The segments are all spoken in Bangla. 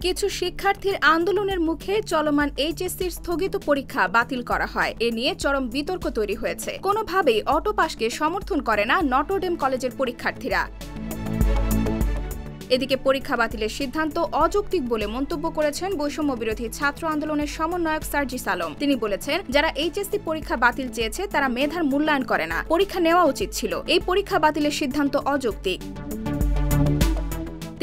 কিছু শিক্ষার্থীর আন্দোলনের মুখে চলমান এইচএসসির স্থগিত পরীক্ষা বাতিল করা হয়। এ নিয়ে চরম বিতর্ক তৈরি হয়েছে। কোনোভাবেই অটো পাসকে সমর্থন করে না নটরডেম কলেজের পরীক্ষার্থীরা। এদিকে পরীক্ষা বাতিলের সিদ্ধান্ত অযৌক্তিক বলে মন্তব্য করেছেন বৈষম্য বিরোধী ছাত্র আন্দোলনের সমন্বয়ক সার্জিস আলম। তিনি বলেছেন, যারা এইচএসসি পরীক্ষা বাতিল চেয়েছে তারা মেধার মূল্যায়ন করে না, পরীক্ষা নেওয়া উচিত ছিল। এই পরীক্ষা বাতিলের সিদ্ধান্ত অযৌক্তিক।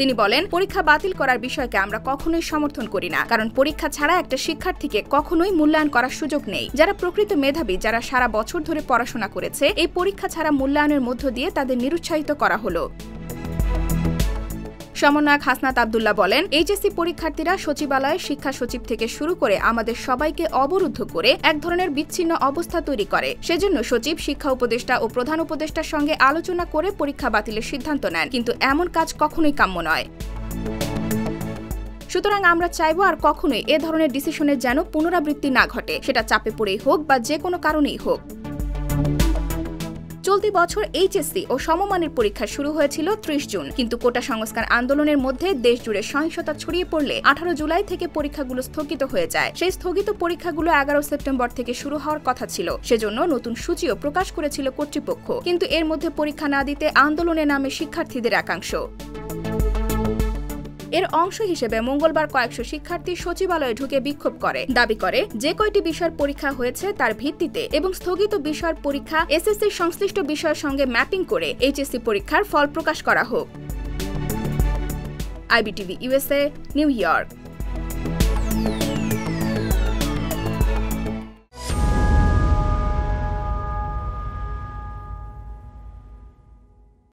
তিনি বলেন, পরীক্ষা বাতিল করার বিষয়কে আমরা কখনোই সমর্থন করি না, কারণ পরীক্ষা ছাড়া একটা শিক্ষার্থীকে কখনোই মূল্যায়ন করার সুযোগ নেই। যারা প্রকৃত মেধাবী, যারা সারা বছর ধরে পড়াশোনা করেছে, এই পরীক্ষা ছাড়া মূল্যায়নের মধ্য দিয়ে তাদের নিরুৎসাহিত করা হলো। সমন্বয়ক হাসনাত আব্দুল্লাহ বলেন, এইচএসসি পরীক্ষার্থীরা সচিবালয়ের শিক্ষা সচিব থেকে শুরু করে আমাদের সবাইকে অবরুদ্ধ করে এক ধরনের বিচ্ছিন্ন অবস্থা তৈরি করে। সেজন্য সচিব, শিক্ষা উপদেষ্টা ও প্রধান উপদেষ্টার সঙ্গে আলোচনা করে পরীক্ষা বাতিলের সিদ্ধান্ত নেন, কিন্তু এমন কাজ কখনোই কাম্য নয়। সুতরাং আমরা চাইব আর কখনোই এ ধরনের ডিসিশনের যেন পুনরাবৃত্তি না ঘটে, সেটা চাপে পড়েই হোক বা যে কোনো কারণেই হোক। চলতি বছর এইচএসসি ও সমমানের পরীক্ষা শুরু হয়েছিল ৩০ জুন, কিন্তু কোটা সংস্কার আন্দোলনের মধ্যে দেশ জুড়ে সহিংসতা ছড়িয়ে পড়লে ১৮ জুলাই থেকে পরীক্ষাগুলো স্থগিত হয়ে যায়। সেই স্থগিত পরীক্ষাগুলো ১১ সেপ্টেম্বর থেকে শুরু হওয়ার কথা ছিল। সেজন্য নতুন সূচিও প্রকাশ করেছিল কর্তৃপক্ষ, কিন্তু এর মধ্যে পরীক্ষা না দিতে আন্দোলনে নামে শিক্ষার্থীদের একাংশ। এর অংশ হিসেবে মঙ্গলবার কয়েকশো শিক্ষার্থী সচিবালয়ে ঢুকে বিক্ষোভ করে, দাবি করে যে কয়টি বিষয়ের পরীক্ষা হয়েছে তার ভিত্তিতে এবং স্থগিত বিষয়ের পরীক্ষা এসএসসির সংশ্লিষ্ট বিষয়ের সঙ্গে ম্যাপিং করে এইচএসসি পরীক্ষার ফল প্রকাশ করা হোক। IBTV USA, new York.